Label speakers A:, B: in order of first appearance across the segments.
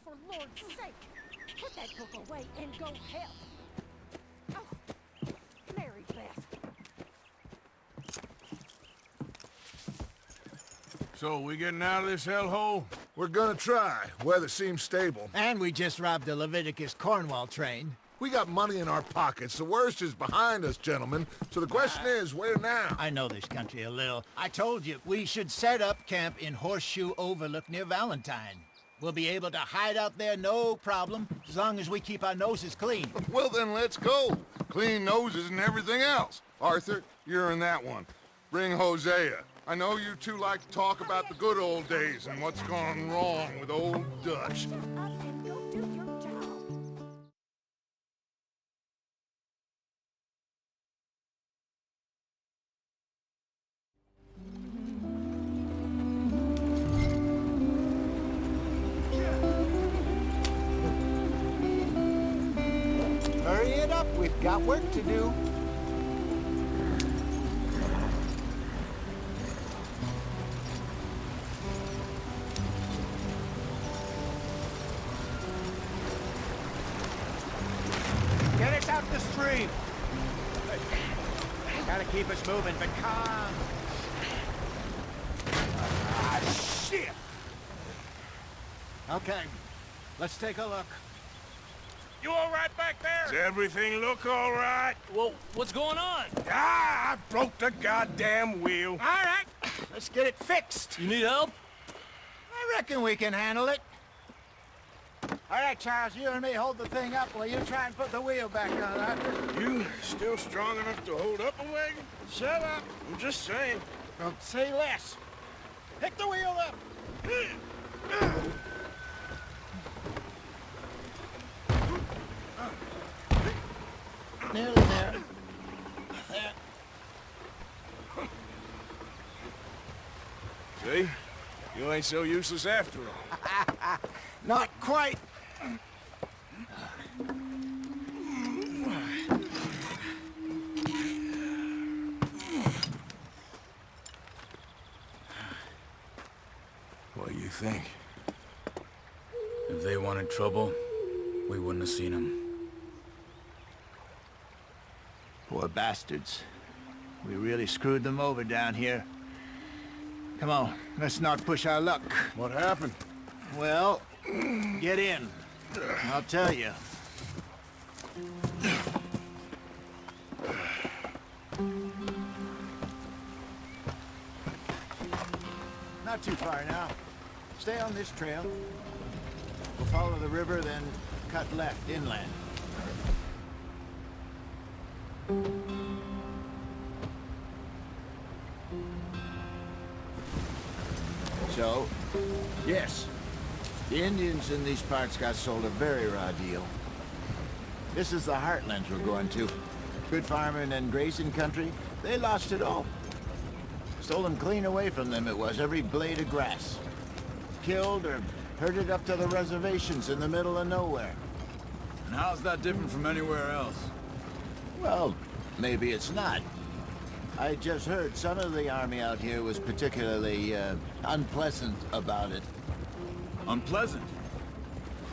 A: for Lord's sake! Put that book away and go help! Oh, Mary Beth.
B: So, we getting out of this hellhole?
C: We're gonna try. Weather seems stable.
D: And we just robbed the Leviticus Cornwall train.
C: We got money in our pockets. The worst is behind us, gentlemen. So the question is, where now?
D: I know this country a little. I told you, we should set up camp in Horseshoe Overlook near Valentine. We'll be able to hide out there no problem, as long as we keep our noses clean.
E: Well, then let's go. Clean noses and everything else. Arthur, you're in that one. Bring Hosea. I know you two like to talk about the good old days and what's gone wrong with old Dutch.
A: Shut up and go do your job!
D: Hurry it up, we've got work to do. Get us out the stream. Gotta keep us moving, but calm. Ah, shit! Okay, let's take a look.
B: You all right back there? Does everything look all right?
F: Well, what's going on?
B: Ah, I broke the goddamn wheel.
D: All right, let's get it fixed.
F: You need help?
D: I reckon we can handle it. All right, Charles, you and me hold the thing up while you try and put the wheel back on, Arthur.
B: You still strong enough to hold up a wagon?
D: Shut up.
B: I'm just saying.
D: Don't say less. Pick the wheel up. Nearly there. There.
B: See? You ain't so useless after all.
D: Not quite.
B: What do you think?
F: If they wanted trouble, we wouldn't have seen them.
D: Poor bastards. We really screwed them over down here. Come on, let's not push our luck.
B: What happened?
D: Well, get in. I'll tell you. Not too far now. Stay on this trail. We'll follow the river, then cut left inland. So, yes, the Indians in these parts got sold a very raw deal. This is the heartlands we're going to. Good farming and grazing country, they lost it all. Stolen clean away from them it was, every blade of grass. Killed or herded up to the reservations in the middle of nowhere.
F: And how's that different from anywhere else?
D: Well, maybe it's not. I just heard some of the army out here was particularly, unpleasant about it.
F: Unpleasant?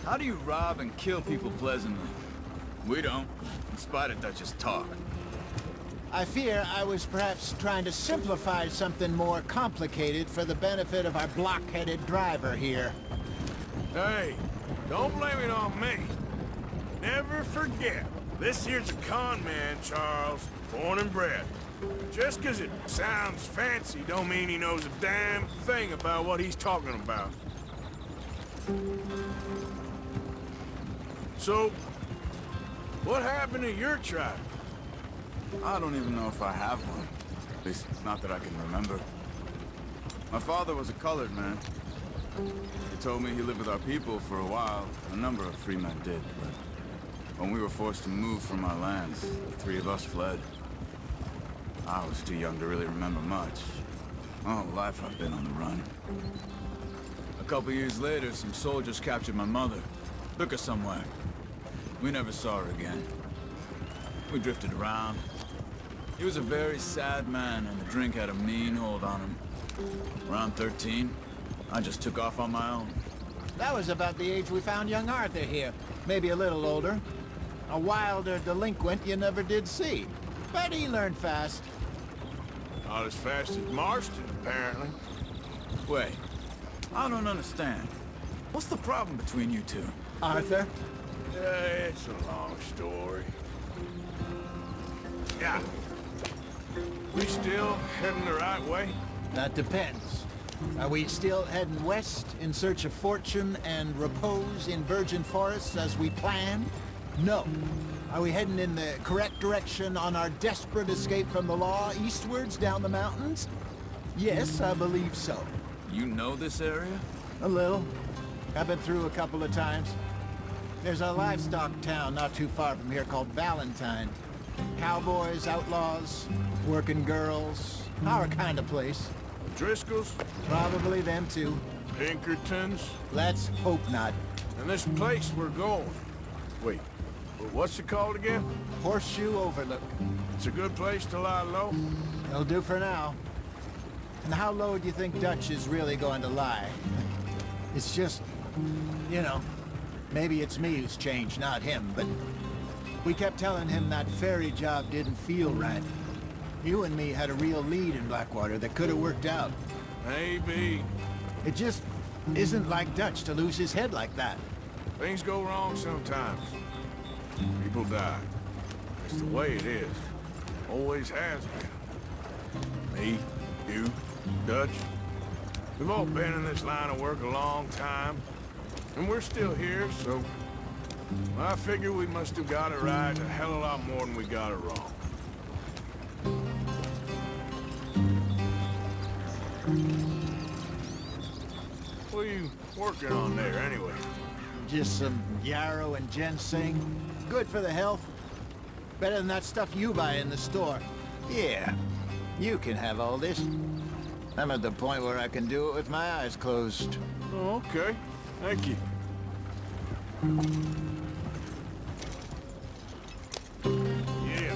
F: How do you rob and kill people pleasantly? We don't, in spite of Dutch's talk.
D: I fear I was perhaps trying to simplify something more complicated for the benefit of our block-headed driver here.
B: Hey, don't blame it on me. Never forget, this here's a con man, Charles, born and bred. Just 'cause it sounds fancy don't mean he knows a damn thing about what he's talking about. So, what happened to your tribe?
F: I don't even know if I have one. At least, not that I can remember. My father was a colored man. He told me he lived with our people for a while. A number of free men did, but when we were forced to move from our lands, the three of us fled. I was too young to really remember much. My whole life I've been on the run. A couple years later, some soldiers captured my mother. Took her somewhere. We never saw her again. We drifted around. He was a very sad man, and the drink had a mean hold on him. Around 13, I just took off on my own.
D: That was about the age we found young Arthur here. Maybe a little older. A wilder delinquent you never did see. But he learned fast.
B: Not as fast as Marston, apparently.
F: Wait, I don't understand. What's the problem between you two?
D: Arthur?
B: It's a long story. Yeah. We still heading the right way?
D: That depends. Are we still heading west in search of fortune and repose in virgin forests as we planned? No. Are we heading in the correct direction on our desperate escape from the law eastwards down the mountains? Yes, I believe so.
F: You know this area?
D: A little. I've been through a couple of times. There's a livestock town not too far from here called Valentine. Cowboys, outlaws, working girls, our kind of place.
B: Driscoll's?
D: Probably them too.
B: Pinkertons?
D: Let's hope not.
B: And this place we're going. Wait, what's it called again?
D: Horseshoe Overlook.
B: It's a good place to lie low?
D: It'll do for now. And how low do you think Dutch is really going to lie? It's just, you know, maybe it's me who's changed, not him, but we kept telling him that ferry job didn't feel right. You and me had a real lead in Blackwater that could have worked out.
B: Maybe.
D: It just isn't like Dutch to lose his head like that.
B: Things go wrong sometimes. People die. It's the way it is. Always has been. Me, you, Dutch. We've all been in this line of work a long time. And we're still here, so... I figure we must have got it right a hell of a lot more than we got it wrong. What are you working on there, anyway?
D: Just some yarrow and ginseng. Good for the health. Better than that stuff you buy in the store. Yeah, you can have all this. I'm at the point where I can do it with my eyes closed.
B: Oh, okay. Thank you. Yeah.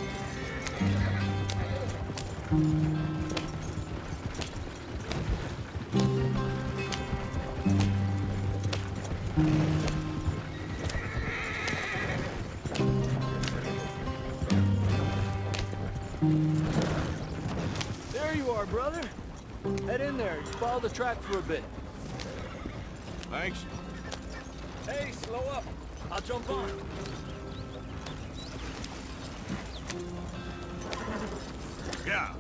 G: There you are, brother. Head in there. Follow the track for a bit.
B: Thanks.
G: Hey, slow up. I'll jump on.
B: Yeah.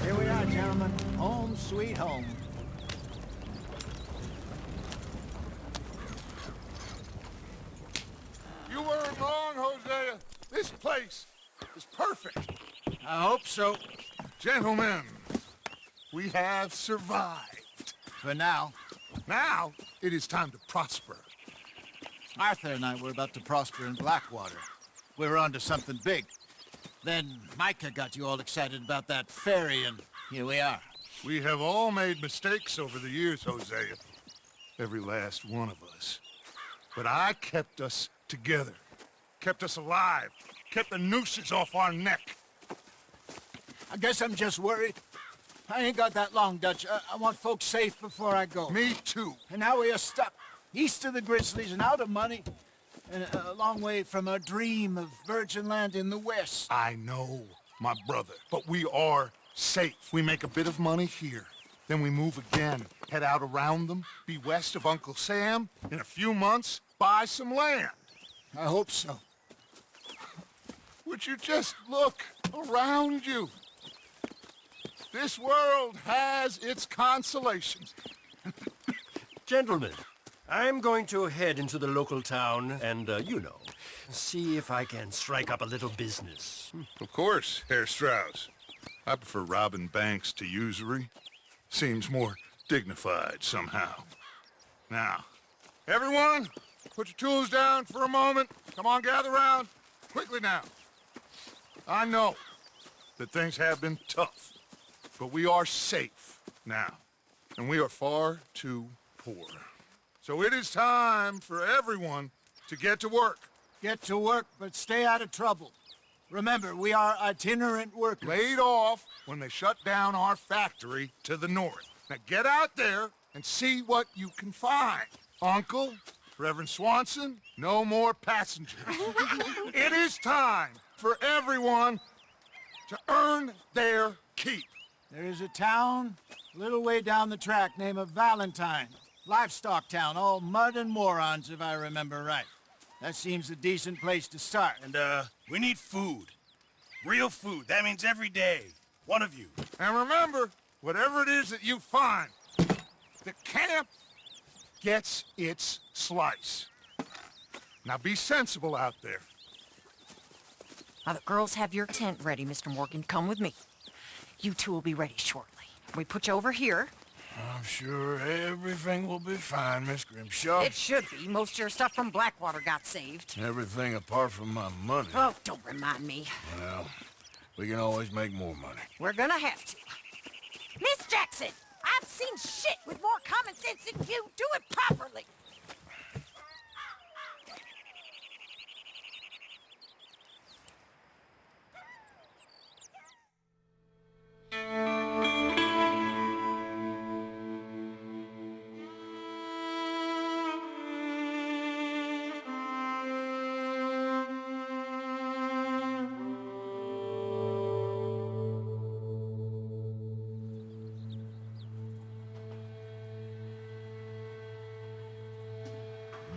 D: Here we are, gentlemen. Home sweet home.
E: You weren't wrong, Hosea. This place is perfect.
D: I hope so.
E: Gentlemen, we have survived.
D: For now.
E: Now, it is time to prosper.
D: Arthur and I were about to prosper in Blackwater. We were onto something big. Then Micah got you all excited about that ferry, and here we are.
E: We have all made mistakes over the years, Hosea. Every last one of us. But I kept us together. Kept us alive. Kept the nooses off our neck.
D: I guess I'm just worried. I ain't got that long, Dutch. I want folks safe before I go.
E: Me too.
D: And now we are stuck east of the Grizzlies and out of money. And a long way from our dream of virgin land in the west.
E: I know, my brother. But we are safe. We make a bit of money here. Then we move again. Head out around them. Be west of Uncle Sam. In a few months, buy some land.
D: I hope so.
E: Would you just look around you? This world has its consolations.
G: Gentlemen, I'm going to head into the local town and, you know, see if I can strike up a little business.
E: Of course, Herr Strauss. I prefer robbing banks to usury. Seems more dignified somehow. Now, everyone, put your tools down for a moment. Come on, gather round. Quickly now. I know that things have been tough. but we are safe now. And we are far too poor. So it is time for everyone to get to work.
H: Get to work, but stay out of trouble. Remember, we are itinerant workers.
E: Laid off when they shut down our factory to the north. Now get out there and see what you can find. Uncle, Reverend Swanson, no more passengers. It is time for everyone to earn their keep.
H: There is a town a little way down the track named Valentine. Livestock town, all mud and morons, if I remember right. That seems a decent place to start.
I: And, we need food. Real food. That means every day. One of you.
E: And remember, whatever it is that you find, the camp gets its slice. Now be sensible out there.
A: Now the girls have your tent ready, Mr. Morgan. Come with me. You two will be ready shortly. We put you over here.
B: I'm sure everything will be fine, Miss Grimshaw.
A: It should be. Most of your stuff from Blackwater got saved.
B: Everything apart from my money.
A: Oh, don't remind me.
B: Well, we can always make more money.
A: We're gonna have to. Miss Jackson, I've seen shit with more common sense than you. Do it properly.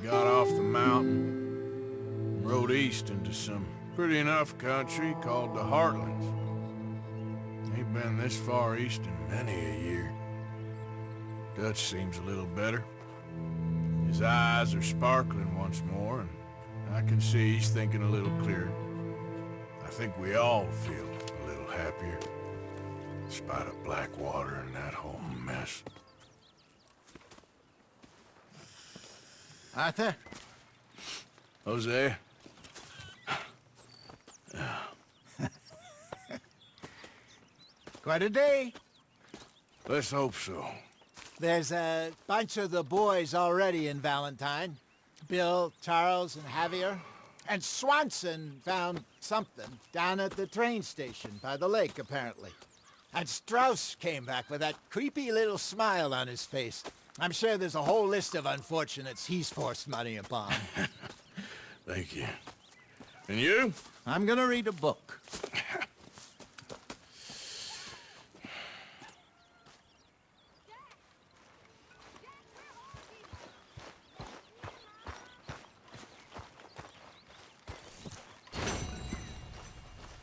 B: Got off the mountain, rode east into some pretty enough country called the Heartlands. Ain't been this far east in many a year. Dutch seems a little better. His eyes are sparkling once more, and I can see he's thinking a little clearer. I think we all feel a little happier, in spite of Blackwater and that whole mess.
H: Arthur?
B: Hosea?
H: Quite a day.
B: Let's hope so.
H: There's a bunch of the boys already in Valentine. Bill, Charles, and Javier. And Swanson found something down at the train station by the lake, apparently. And Strauss came back with that creepy little smile on his face. I'm sure there's a whole list of unfortunates he's forced money upon.
B: Thank you. And you?
H: I'm gonna read a book.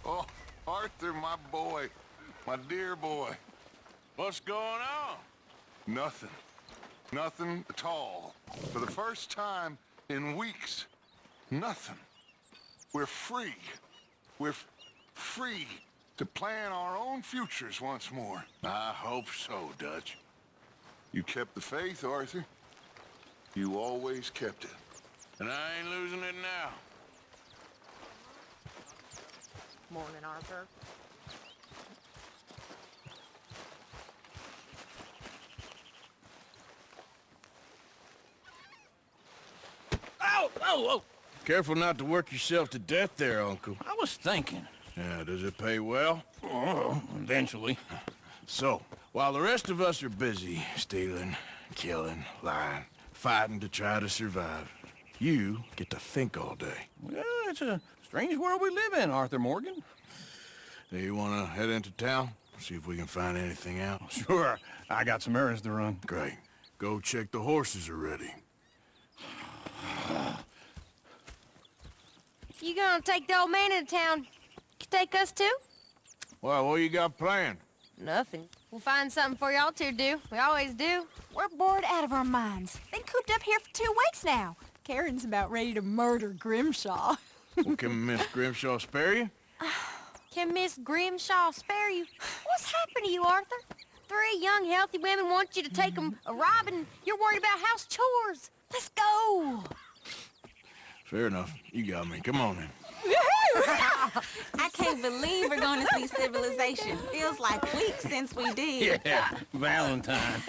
E: Oh, Arthur, my boy. My dear boy.
B: What's going on?
E: Nothing. Nothing at all. For the first time in weeks, nothing. We're free. We're free to plan our own futures once more.
B: I hope so, Dutch.
E: You kept the faith, Arthur. You always kept it.
B: And I ain't losing it now.
A: Morning, Arthur.
I: Oh!
B: Careful not to work yourself to death there, Uncle.
I: I was thinking.
B: Yeah, does it pay well?
I: Oh, eventually.
B: So, while the rest of us are busy stealing, killing, lying, fighting to try to survive, you get to think all day.
I: Well, it's a strange world we live in, Arthur Morgan.
B: Do you want to head into town? See if we can find anything out?
I: Sure. I got some errands to run.
B: Great. Go check the horses are ready.
J: You gonna take the old man into town? Take us too?
B: Well, what you got planned?
J: Nothing. We'll find something for y'all to do. We always do.
A: We're bored out of our minds. Been cooped up here for 2 weeks now. Karen's about ready to murder Grimshaw.
B: Well, can Miss Grimshaw spare you?
J: Can Miss Grimshaw spare you? What's happened to you, Arthur? 3 young, healthy women want you to take them a robbing. You're worried about house chores. Let's go.
B: Fair enough. You got me. Come on in.
K: I can't believe we're going to see Civilization. Feels like weeks since we did.
I: Yeah, Valentine.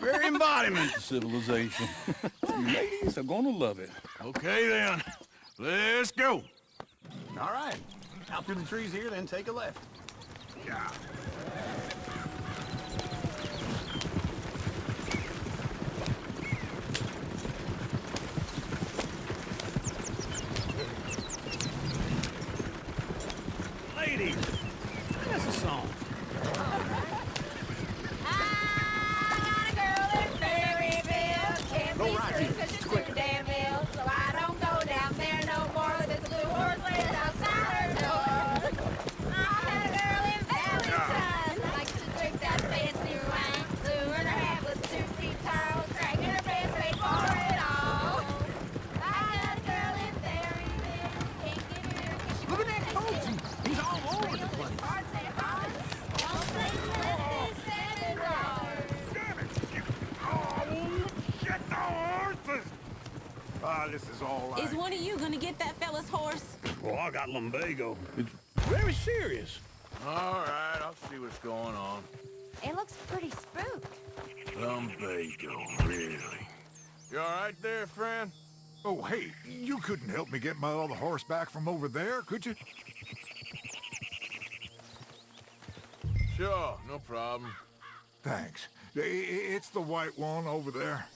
I: Very embodiment of civilization. You ladies are gonna love it.
B: Okay, then. Let's go.
I: All right. Out through the trees here, then take a left.
B: Yeah.
I: Ladies, sing us a song.
J: Go right here. It's quicker. So I don't go down there no more. There's a blue horse laid outside her door. I had a girl in Valentine. Likes to drink that fancy wine. Blue in her hat was 2 feet tall. Cracking her pants, paid for it all. I had a girl in Berryville. Can't get her 'cause she
C: Look at that coach. He's all over the place.
B: This is all right.
K: Is one of you going to get that fella's horse?
I: Well, I got lumbago. It's very serious.
B: All right, I'll see what's going on.
J: It looks pretty spooked.
B: Lumbago, really? You all right there, friend?
C: Oh, hey, you couldn't help me get my other horse back from over there, could you?
B: Sure, no problem.
C: Thanks. It's the white one over there.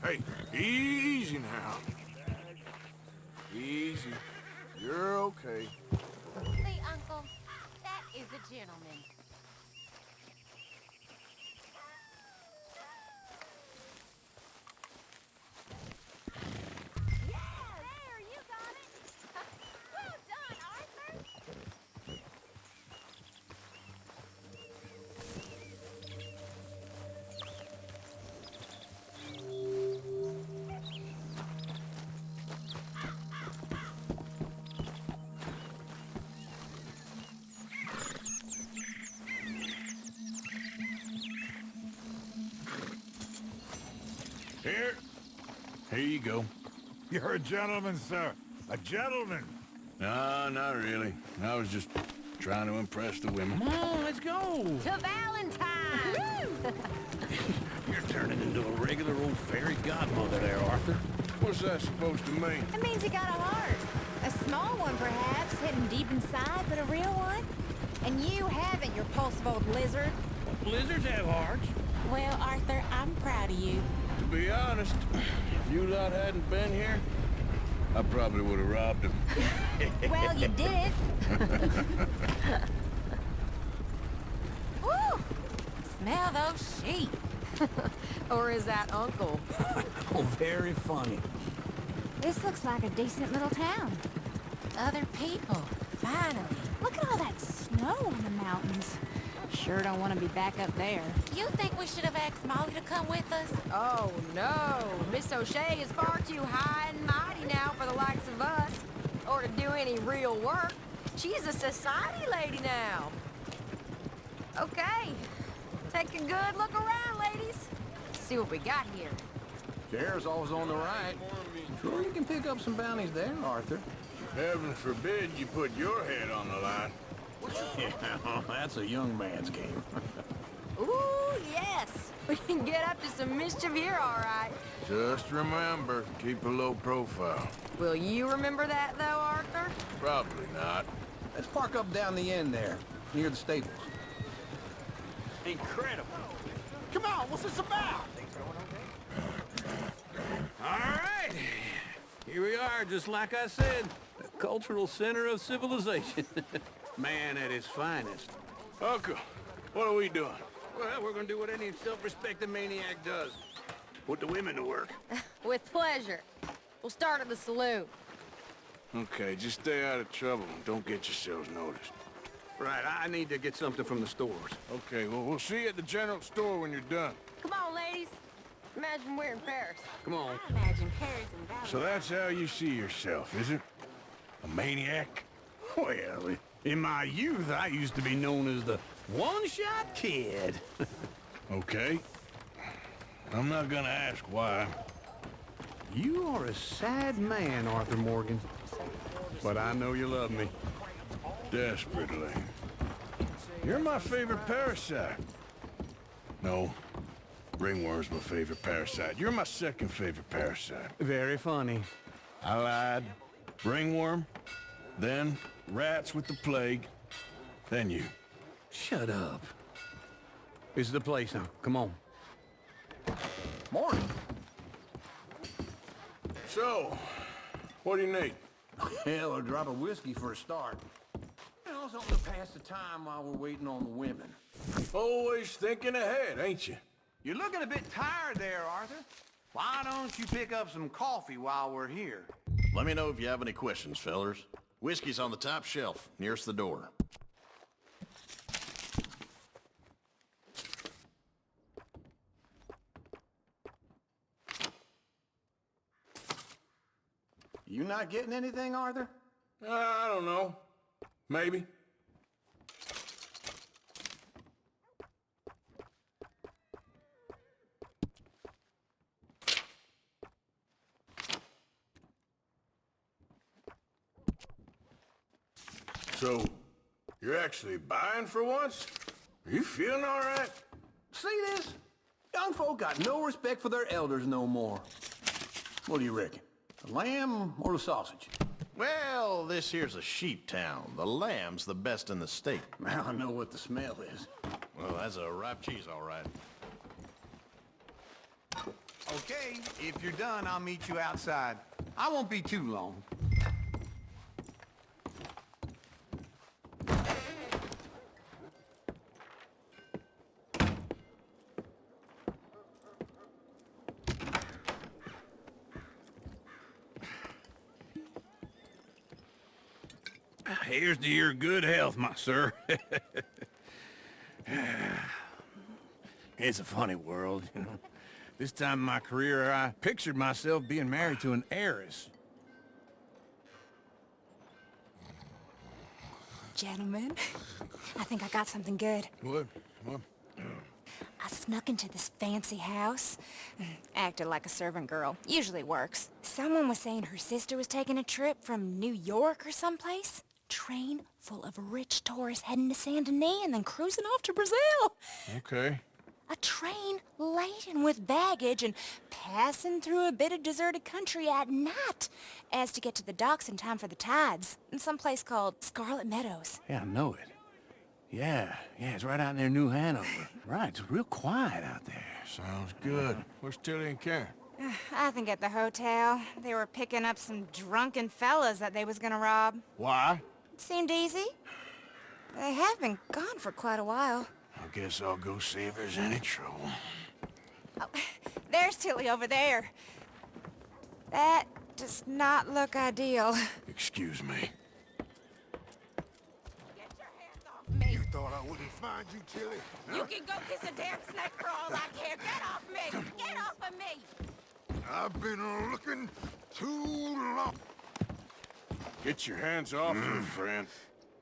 B: Hey, easy now. Easy. You're okay.
J: See, Uncle, that is a gentleman. Yeah, there, you got it. Well done, Arthur.
B: Here you go.
C: You're a gentleman, sir. A gentleman.
B: No, not really. I was just trying to impress the women.
I: Come on, let's go.
J: To Valentine!
I: You're turning into a regular old fairy godmother there, Arthur.
B: What's that supposed to mean?
J: It means you got a heart. A small one, perhaps, hidden deep inside, but a real one. And you haven't, you repulsive old lizard.
I: Blizzards have hearts.
K: Well, Arthur, I'm proud of you.
B: To be honest, if you lot hadn't been here, I probably would have robbed him.
J: Well, you did it. Woo! Smell those sheep. Or is that Uncle?
I: Oh, very funny.
J: This looks like a decent little town. Other people, finally. Look at all that snow in the mountains. Sure don't want to be back up there.
K: You think we should have asked Molly to come with us?
J: Oh, no. Miss O'Shea is far too high and mighty now for the likes of us. Or to do any real work. She's a society lady now. Okay. Take a good look around, ladies. See what we got here.
I: Chair's always on the right. Sure you can pick up some bounties there, Arthur.
B: Heaven forbid you put your head on the line.
I: Yeah, that's a young man's game.
J: Ooh, yes. We can get up to some mischief here, all right.
B: Just remember, keep a low profile.
J: Will you remember that, though, Arthur?
B: Probably not.
I: Let's park up down the end there, near the stables. Incredible.
H: Come on, what's this about?
I: All right. Here we are, just like I said. The cultural center of civilization. Man at his finest.
B: Uncle, what are we doing?
I: Well, we're gonna do what any self-respecting maniac does. Put the women to work.
J: With pleasure. We'll start at the saloon.
B: Okay, just stay out of trouble and don't get yourselves noticed.
I: Right, I need to get something from the stores.
B: Okay, well, we'll see you at the general store when you're done.
J: Come on, ladies. Imagine we're in Paris.
I: Come on.
K: I imagine Paris and Valentine.
B: So that's how you see yourself, is it? A maniac?
I: Well, in my youth, I used to be known as the one-shot kid.
B: Okay. I'm not gonna ask why.
I: You are a sad man, Arthur Morgan. But I know you love me.
B: Desperately. You're my favorite parasite. No, ringworm's my favorite parasite. You're my second favorite parasite.
I: Very funny.
B: I lied. Ringworm, then rats with the plague, then you.
I: Shut up. This is the place now. Come on.
B: Morning. So, what do you need?
I: Hell, a drop of whiskey for a start. You know, something to pass the time while we're waiting on the women.
B: Always thinking ahead, ain't you?
L: You're looking a bit tired there, Arthur. Why don't you pick up some coffee while we're here?
M: Let me know if you have any questions, fellers. Whiskey's on the top shelf, nearest the door.
L: You not getting anything, Arthur?
B: I don't know. Maybe. So, you're actually buying for once? Are you feeling all right?
I: See this? Young folk got no respect for their elders no more. What do you reckon? The lamb or the sausage?
M: Well, this here's a sheep town. The lamb's the best in the state.
I: Now I know what the smell is.
M: Well, that's a ripe cheese, all right.
L: Okay, if you're done, I'll meet you outside. I won't be too long.
I: Here's to your good health, my sir. It's a funny world, you know. This time in my career, I pictured myself being married to an heiress.
J: Gentlemen, I think I got something good.
B: What?
J: I snuck into this fancy house. Acted like a servant girl. Usually works. Someone was saying her sister was taking a trip from New York or someplace. Train full of rich tourists heading to Saint Denis and then cruising off to Brazil.
B: Okay.
J: A train laden with baggage and passing through a bit of deserted country at night as to get to the docks in time for the tides in some place called Scarlet Meadows.
I: Yeah, I know it. Yeah, it's right out near New Hanover. Right, it's real quiet out there.
B: Sounds good. Where's Tilly and Karen?
J: I think at the hotel. They were picking up some drunken fellas that they was gonna rob.
B: Why?
J: It seemed easy. They have been gone for quite a while.
B: I guess I'll go see if there's any trouble.
J: Oh, there's Tilly over there. That does not look ideal.
B: Excuse me.
J: Get your hands off me.
C: You thought I wouldn't find you, Tilly?
J: You can go kiss a damn snake for all I care. Get off me! Get off of me!
C: I've been looking too long.
B: Get your hands off her, friend.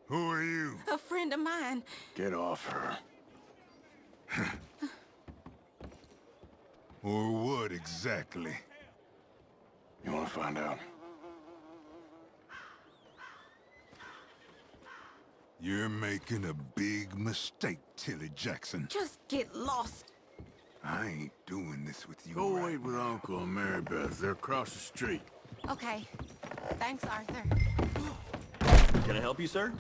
C: Who are you?
K: A friend of mine.
B: Get off her.
C: Or what exactly?
B: You want to find out?
C: You're making a big mistake, Tilly Jackson.
K: Just get lost.
C: I ain't doing this with you.
B: Go
C: right
B: wait with Uncle and Mary Beth. They're across the street.
K: Okay. Thanks, Arthur.
M: Can I help you, sir?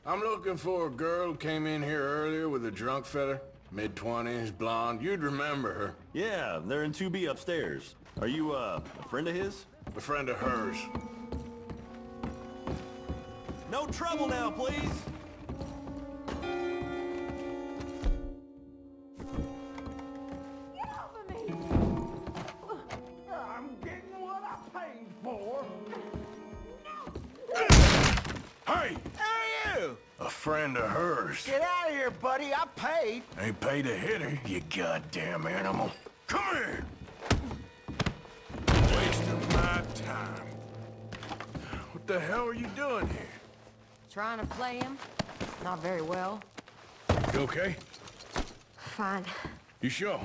B: I'm looking for a girl who came in here earlier with a drunk fella. Mid-20s, blonde. You'd remember her.
M: Yeah, they're in 2B upstairs. Are you, a friend of his?
B: A friend of hers.
M: No trouble now, please!
J: Get off of me!
I: I'm getting what I paid for.
B: Hey!
L: Hey, you!
B: A friend of hers.
L: Get out of here, buddy. I paid.
B: Ain't paid to hit her, you goddamn animal. Come here! Wasting my time. What the hell are you doing here?
A: Trying to play him? Not very well.
B: You okay?
J: Fine.
B: You sure?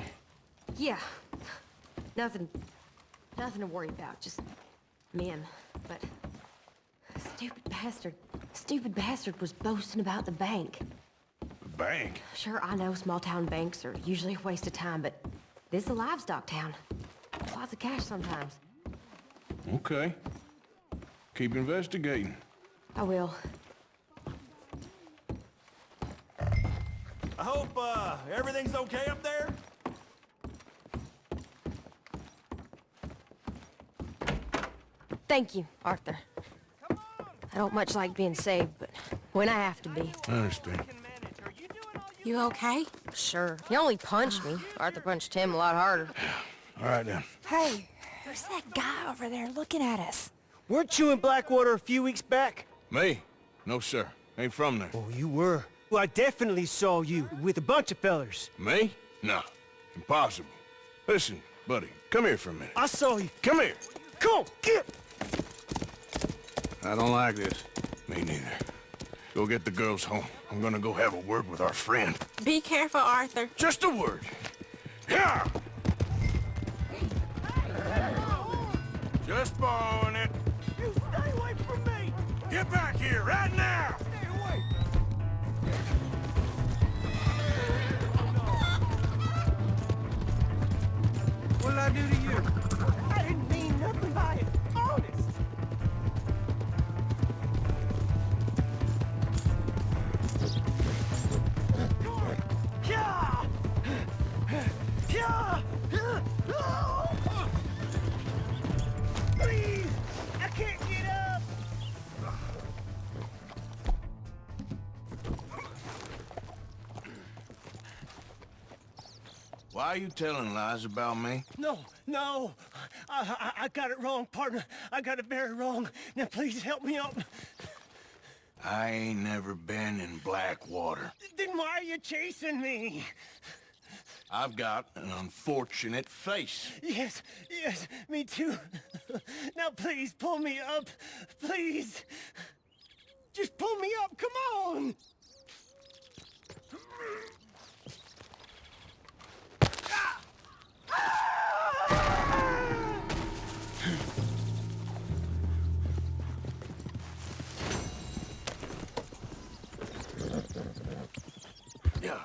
N: Yeah. Nothing to worry about, just men. But stupid bastard was boasting about the bank.
B: The bank?
N: Sure, I know small town banks are usually a waste of time, but this is a livestock town. Lots of cash sometimes.
B: Okay. Keep investigating.
N: I will.
G: I hope, everything's okay up there?
N: Thank you, Arthur. I don't much like being saved, but when I have to be.
B: I understand.
K: You okay?
N: Sure. He only punched me. Arthur punched him a lot harder.
B: All right, then.
K: Hey, who's that guy over there looking at us?
O: Weren't you in Blackwater a few weeks back?
B: Me? No, sir. Ain't from there.
O: Oh, you were. Well, I definitely saw you with a bunch of fellers.
B: Me? No. Impossible. Listen, buddy, come here for a minute.
O: I saw you.
B: Come here.
O: Come on, get!
B: I don't like this. Me neither. Go get the girls home. I'm gonna go have a word with our friend.
K: Be careful, Arthur.
B: Just a word. Yeah! Just borrowing it.
O: You stay away from me!
B: Get back here right now!
O: Stay away! What'd I do to you? I didn't mean nothing by it. Honest. Yeah! Yeah! Please! I can't get up!
B: Why are you telling lies about me?
O: No. I got it wrong, partner. I got it very wrong. Now please help me up.
B: I ain't never been in Blackwater.
O: Then why are you chasing me?
B: I've got an unfortunate face.
O: Yes, me too. Now please pull me up. Please. Just pull me up, come on.
B: Yeah.